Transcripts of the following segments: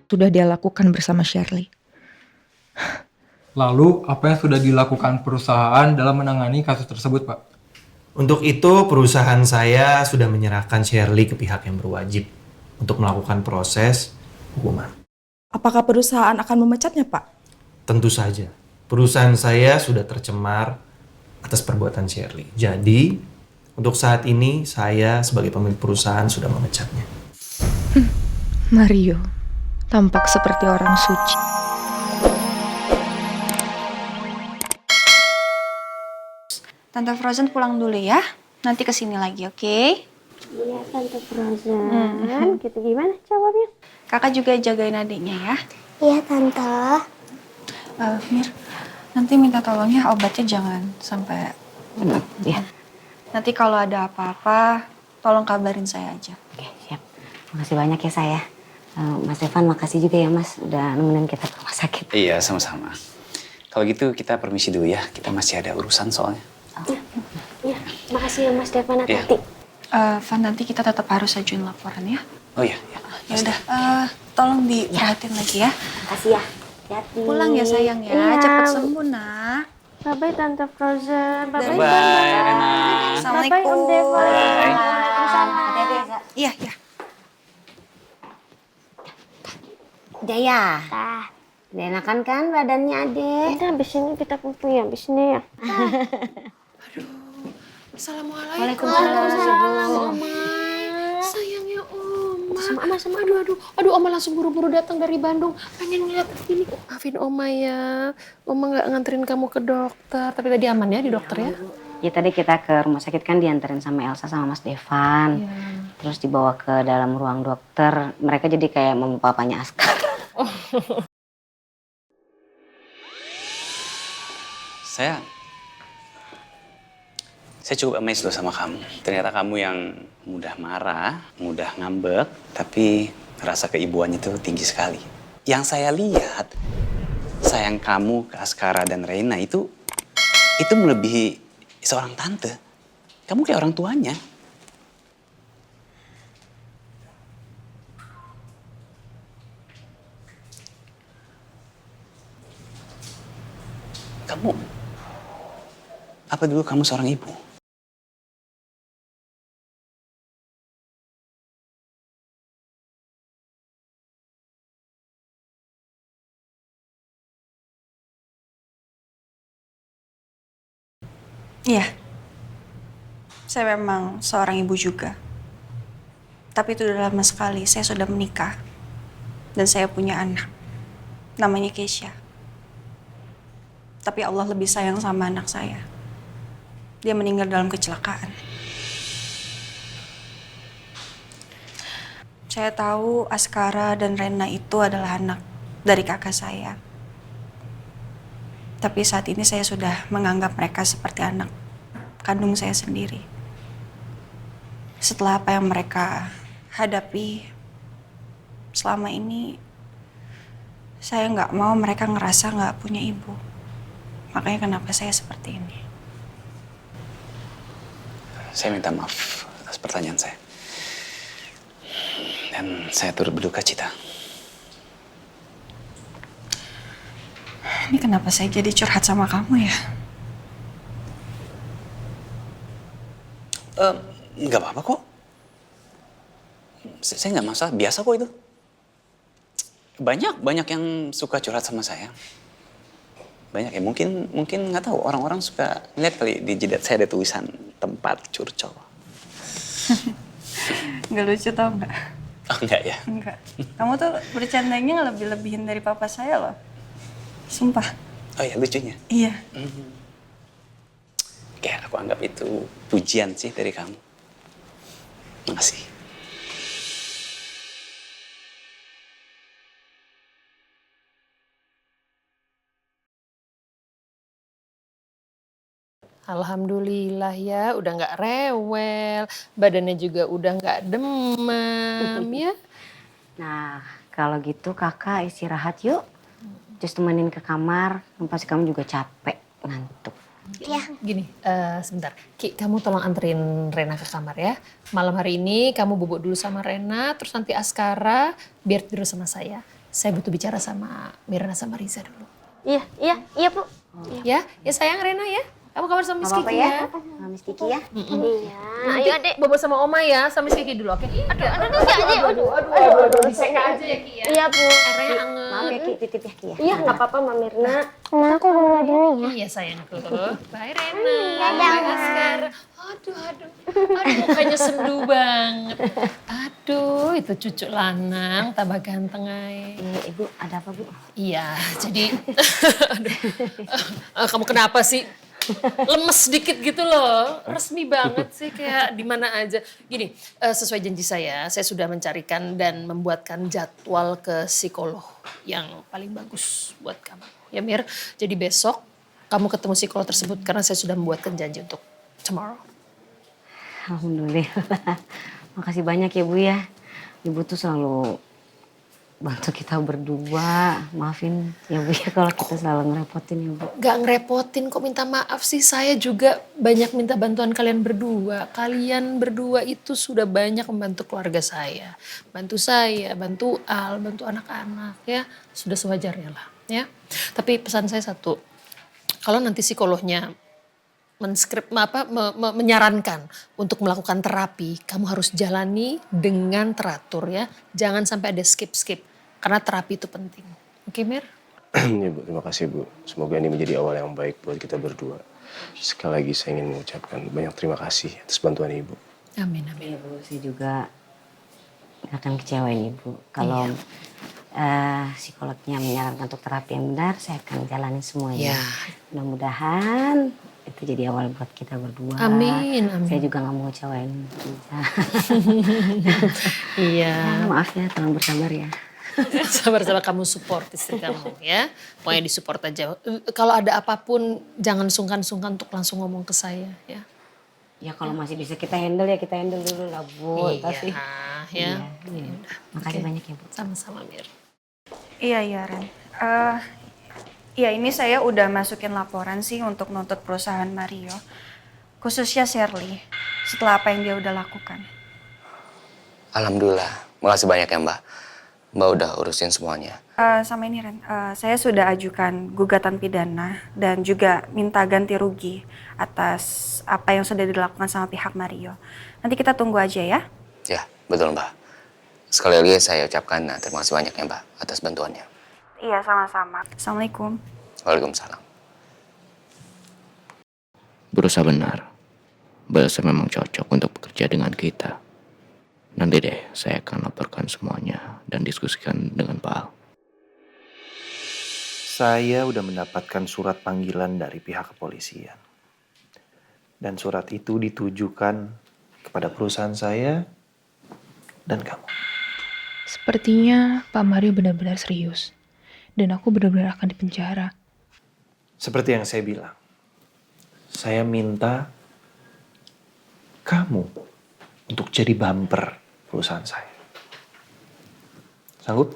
sudah dia lakukan bersama Shirley. Lalu, apa yang sudah dilakukan perusahaan dalam menangani kasus tersebut, Pak? Untuk itu, perusahaan saya sudah menyerahkan Shirley ke pihak yang berwajib untuk melakukan proses hukuman. Apakah perusahaan akan memecatnya, Pak? Tentu saja. Perusahaan saya sudah tercemar atas perbuatan Shirley. Jadi, untuk saat ini, saya sebagai pemilik perusahaan sudah memecatnya. Mario tampak seperti orang suci. Tante Frozen pulang dulu ya. Nanti kesini lagi, oke? Iya, Tante Frozen. Gitu gimana jawabnya? Kakak juga jagain adiknya ya. Iya, Tante. Mir, nanti minta tolong ya obatnya jangan sampai Ya. Nanti kalau ada apa-apa, tolong kabarin saya aja. Oke, siap. Makasih banyak ya saya. Mas Evan, makasih juga ya Mas udah nemenin kita ke rumah sakit. Iya, sama-sama. Kalau gitu kita permisi dulu ya. Kita masih ada urusan soalnya. Iya, makasih ya Mas Devan, Iya. hati-hati. Van, nanti kita tetap harus ajuin laporan ya. Oh iya, ya. Ya udah, tolong diperhatiin lagi ya. Makasih ya. Hati-hati. Pulang ya sayang ya, Iya. cepet sembuh nak. Bye-bye Tante Frozen. Bye-bye. Bye, Rena. Assalamualaikum. Bye-bye Om Devan. Bye. Waalaikumsalam. Hati-hati ya, Sa. Iya, iya. Jaya, Tah. udah enakan kan badannya adek? Udah, abis ini kita pupu ya, abis ini ya. Assalamualaikum. Waalaikumsalam, Oma. Sayangnya Oma. Sama, aduh, Oma langsung buru-buru datang dari Bandung. Pengen ngeliat ini. Maafin Oma ya. Oma nggak nganterin kamu ke dokter. Tapi tadi aman ya di dokter ya? Ya tadi kita ke rumah sakit kan dianterin sama Elsa sama Mas Devan. Terus dibawa ke dalam ruang dokter. Mereka jadi kayak mama papanya Askar. Saya cukup amazed loh sama kamu. Ternyata kamu yang mudah marah, mudah ngambek, tapi rasa keibuannya tuh tinggi sekali. Yang saya lihat, sayang kamu ke Askara dan Reina itu melebihi seorang tante. Kamu kayak orang tuanya. Kamu, apa dulu kamu seorang ibu? Iya. Saya memang seorang ibu juga. Tapi itu udah lama sekali. Saya sudah menikah. Dan saya punya anak. Namanya Keisha. Tapi Allah lebih sayang sama anak saya. Dia meninggal dalam kecelakaan. Saya tahu Askara dan Rena itu adalah anak dari kakak saya. Tapi saat ini saya sudah menganggap mereka seperti anak kandung saya sendiri. Setelah apa yang mereka hadapi selama ini, saya nggak mau mereka ngerasa nggak punya ibu. Makanya kenapa saya seperti ini. Saya minta maaf atas pertanyaan saya. Dan saya turut berduka cita. Ini kenapa saya jadi curhat sama kamu ya? Nggak apa-apa kok. Saya nggak masalah, biasa kok itu. Banyak yang suka curhat sama saya. Banyak ya, mungkin nggak tahu, orang-orang suka ngeliat kali di jidat saya ada tulisan tempat curcol. Nggak lucu tau nggak? Oh enggak ya? Enggak. Kamu tuh bercandanya lebih-lebihin dari papa saya loh. Sumpah. Oh ya, lucunya. Iya. Oke, aku anggap itu pujian sih dari kamu. Makasih. Alhamdulillah ya, udah nggak rewel, badannya juga udah nggak demam ya. Nah, kalau gitu kakak istirahat yuk. Just temenin ke kamar, pasti kamu juga capek, ngantuk. Gini, sebentar. Ki, kamu tolong anterin Rena ke kamar ya. Malam hari ini kamu bubuk dulu sama Rena, terus nanti Askara biar tidur sama saya. saya butuh bicara sama Mirna sama Riza dulu. Iya, Bu. Ya sayang Rena ya. Kamu kabar sama Miss Kiki ya? Sama Miss Kiki ya. Iya. Ayo Adek. Bobo sama Oma ya, sama Miss Kiki dulu, oke? Aduh, disengak aja ya Ki ya. Iya, Bu. Airnya anget. Maaf ya Ki, titip ya Ki ya. Iya, nggak apa-apa, Mbak Mirna. Aku dulu dulu ya. Iya sayangku. Bye Rena. Bye Askar. Aduh, mukanya sendu banget. Aduh, itu cucu lanang, tambah ganteng aja. Ibu, ada apa, Bu? Iya, jadi, kamu kenapa sih? Lemes sedikit gitu loh, resmi banget sih kayak di mana aja. Gini, sesuai janji saya sudah mencarikan dan membuatkan jadwal ke psikolog yang paling bagus buat kamu. Ya Mir, jadi besok kamu ketemu psikolog tersebut karena saya sudah membuatkan janji untuk tomorrow. Alhamdulillah. Makasih banyak ya Bu ya. Ibu tuh selalu bantu kita berdua. Maafin ya Bu ya kalau kita selalu ngerepotin ya Bu. Gak ngerepotin kok, minta maaf sih. Saya juga banyak minta bantuan kalian berdua. Kalian berdua itu sudah banyak membantu keluarga saya. Bantu saya, bantu Al, bantu anak-anak ya. Sudah sewajarnya lah ya. Tapi pesan saya satu, kalau nanti psikolognya menyarankan untuk melakukan terapi, kamu harus jalani dengan teratur ya. Jangan sampai ada skip-skip, karena terapi itu penting. Oke Mir? Ya Bu, terima kasih Bu. Semoga ini menjadi awal yang baik buat kita berdua. Sekali lagi saya ingin mengucapkan banyak terima kasih atas bantuan Ibu. Amin, amin. Ya Bu, saya juga gak akan kecewain Ibu. Kalau psikolognya menyarankan untuk terapi yang benar, saya akan jalani semuanya. Ya. Mudah-mudahan itu jadi awal buat kita berdua. Amin, amin. Saya juga gak mau kecewain Riza. Iya. Maaf ya, tolong bersabar ya. Sabar-sabar, kamu support istri kamu ya. Pokoknya disupport aja. Kalau ada apapun jangan sungkan-sungkan untuk langsung ngomong ke saya ya. Ya kalau masih bisa kita handle ya kita handle dulu lah Bu. Tapi ya. Makasih banyak ya Bu. Sama-sama Mir. Iya Ren. Ya ini saya udah masukin laporan sih untuk nuntut perusahaan Mario. Khususnya Shirley. Setelah apa yang dia udah lakukan. Alhamdulillah. Makasih banyak ya Mbak. Mbak udah urusin semuanya. Sama ini Ren, saya sudah ajukan gugatan pidana dan juga minta ganti rugi atas apa yang sudah dilakukan sama pihak Mario. Nanti kita tunggu aja ya. Ya, betul Mbak. Sekali lagi saya ucapkan terima kasih banyak ya Mbak atas bantuannya. Iya, sama-sama. Assalamualaikum. Waalaikumsalam. Berusaha benar. Mbak Elsa memang cocok untuk bekerja dengan kita. Nanti deh saya akan laporkan semuanya dan diskusikan dengan Pak Al. Saya udah mendapatkan surat panggilan dari pihak kepolisian. Dan surat itu ditujukan kepada perusahaan saya dan kamu. Sepertinya Pak Mario benar-benar serius. Dan aku benar-benar akan dipenjara. Seperti yang saya bilang, saya minta kamu untuk jadi bumper perusahaan saya. Sanggup?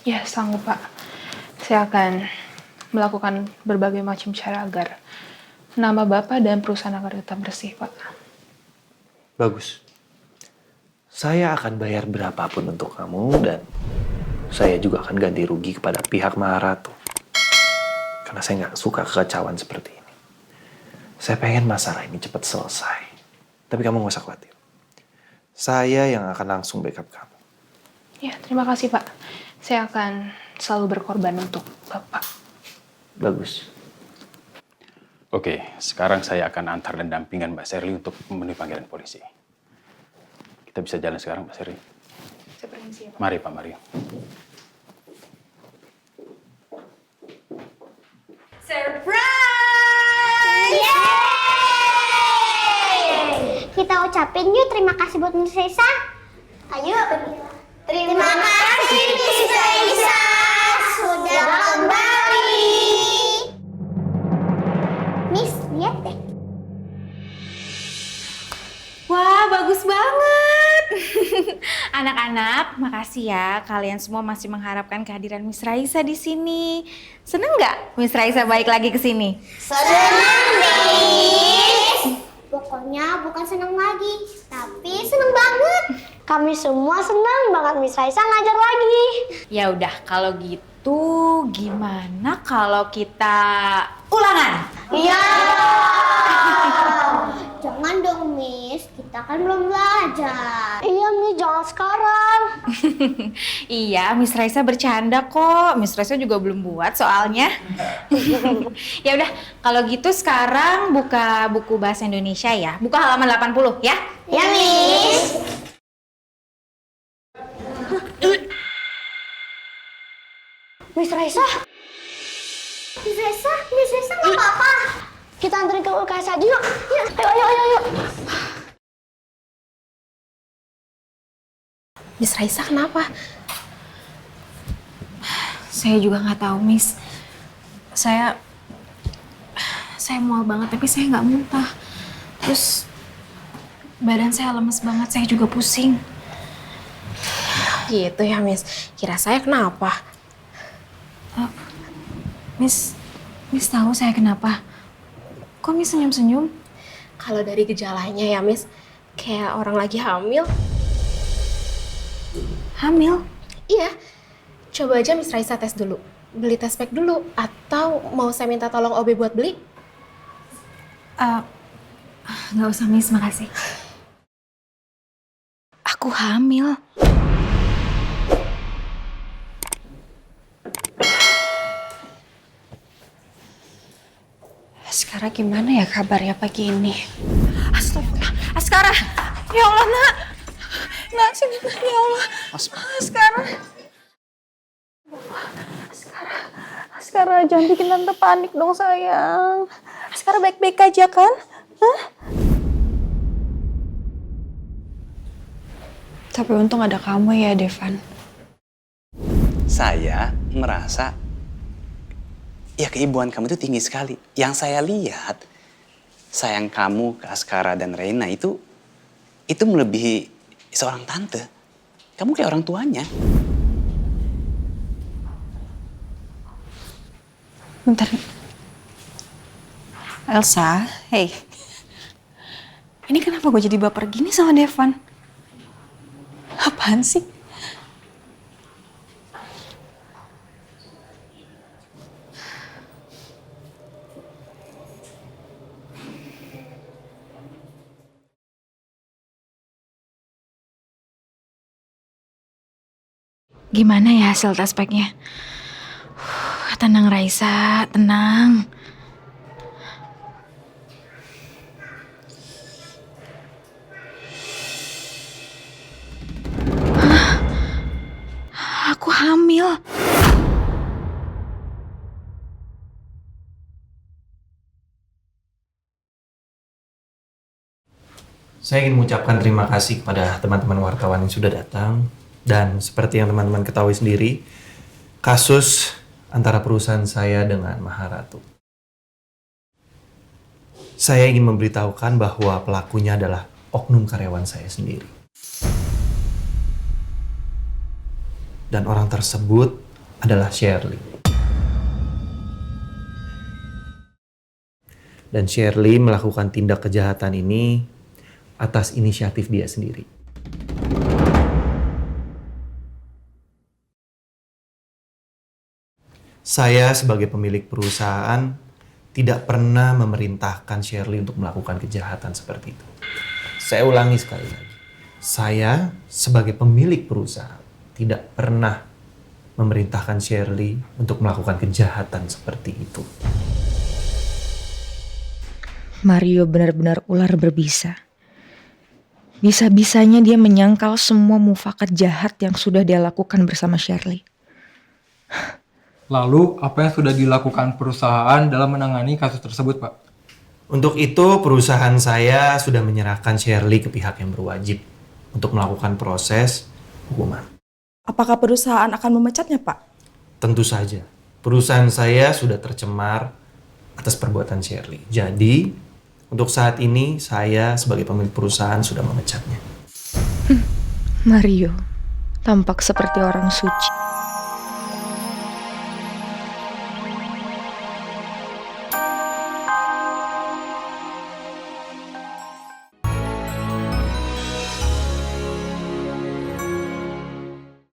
Ya, sanggup Pak. Saya akan melakukan berbagai macam cara agar nama Bapak dan perusahaan agar tetap bersih, Pak. Bagus. Saya akan bayar berapapun untuk kamu dan saya juga akan ganti rugi kepada pihak Maharatu. Karena saya nggak suka kekacauan seperti ini. Saya pengen masalah ini cepat selesai. Tapi kamu nggak usah khawatir. Saya yang akan langsung backup kamu. Ya, terima kasih Pak. Saya akan selalu berkorban untuk Bapak. Bagus. Oke, sekarang saya akan antar dan dampingan Mbak Shirley untuk memenuhi panggilan polisi. Kita bisa jalan sekarang, Mbak Shirley. Saya permisi ya, Pak. Mari, Pak Mario. Surprise! Yeay! Kita ucapin yuk terima kasih buat Miss Raisa. Ayo. Terima kasih Miss Raisa sudah kembali. Miss, lihat deh. Wah, bagus banget. Anak-anak, makasih ya kalian semua masih mengharapkan kehadiran Miss Raisa di sini. Seneng nggak Miss Raisa balik lagi ke sini? Senang, Miss. Pokoknya bukan senang lagi, tapi senang banget. Kami semua senang banget Miss Raisa ngajar lagi. Ya udah, kalau gitu gimana kalau kita ulangan? Iya. Jangan dong Miss, kita kan belum belajar. Iya Miss, jangan sekarang. Iya, Miss Raisa bercanda kok. Miss Raisa juga belum buat soalnya. Ya udah, kalau gitu sekarang buka buku bahasa Indonesia ya. Buka halaman 80 ya. Ya Miss. Miss Raisa? Miss Raisa nggak apa-apa. Kita anterin ke UKS aja yuk. Ayo. Miss Raisa kenapa? Saya juga nggak tahu, Miss. Saya mual banget, tapi saya nggak muntah. Terus badan saya lemes banget, saya juga pusing. Gitu ya, Miss. Kira saya kenapa? Miss tahu saya kenapa? Kok Miss senyum-senyum? Kalau dari gejalanya ya, Miss, kayak orang lagi hamil. Hamil? Iya. Coba aja Miss Raisa tes dulu. Beli tes pack dulu. Atau mau saya minta tolong OB buat beli? Nggak usah, Miss. Makasih. Aku hamil. Askara gimana ya kabarnya pagi ini? Astagfirullah. Askara! Ya Allah, Nak! Nak, ya Allah. Askara! Askara, jangan bikin tante panik dong, sayang. Askara baik-baik aja kan? Hah? Tapi untung ada kamu ya, Devan. Saya merasa ya keibuan kamu itu tinggi sekali. Yang saya lihat, sayang kamu ke Askara dan Reina itu melebihi seorang tante. Kamu kayak orang tuanya. Bentar. Elsa, hey. Ini kenapa gue jadi baper gini sama Devan? Apaan sih? Gimana ya hasil tes packnya? Tenang Raisa, tenang. Aku hamil. Saya ingin mengucapkan terima kasih kepada teman-teman wartawan yang sudah datang. Dan seperti yang teman-teman ketahui sendiri, kasus antara perusahaan saya dengan Maharatu. Saya ingin memberitahukan bahwa pelakunya adalah oknum karyawan saya sendiri. Dan orang tersebut adalah Shirley. Dan Shirley melakukan tindak kejahatan ini atas inisiatif dia sendiri. Saya sebagai pemilik perusahaan tidak pernah memerintahkan Shirley untuk melakukan kejahatan seperti itu. Saya ulangi sekali lagi. Saya sebagai pemilik perusahaan tidak pernah memerintahkan Shirley untuk melakukan kejahatan seperti itu. Mario benar-benar ular berbisa. Bisa-bisanya dia menyangkal semua mufakat jahat yang sudah dia lakukan bersama Shirley. Lalu, apa yang sudah dilakukan perusahaan dalam menangani kasus tersebut, Pak? Untuk itu, perusahaan saya sudah menyerahkan Shirley ke pihak yang berwajib untuk melakukan proses hukuman. Apakah perusahaan akan memecatnya, Pak? Tentu saja. Perusahaan saya sudah tercemar atas perbuatan Shirley. Jadi, untuk saat ini, saya sebagai pemilik perusahaan sudah memecatnya. Mario, tampak seperti orang suci.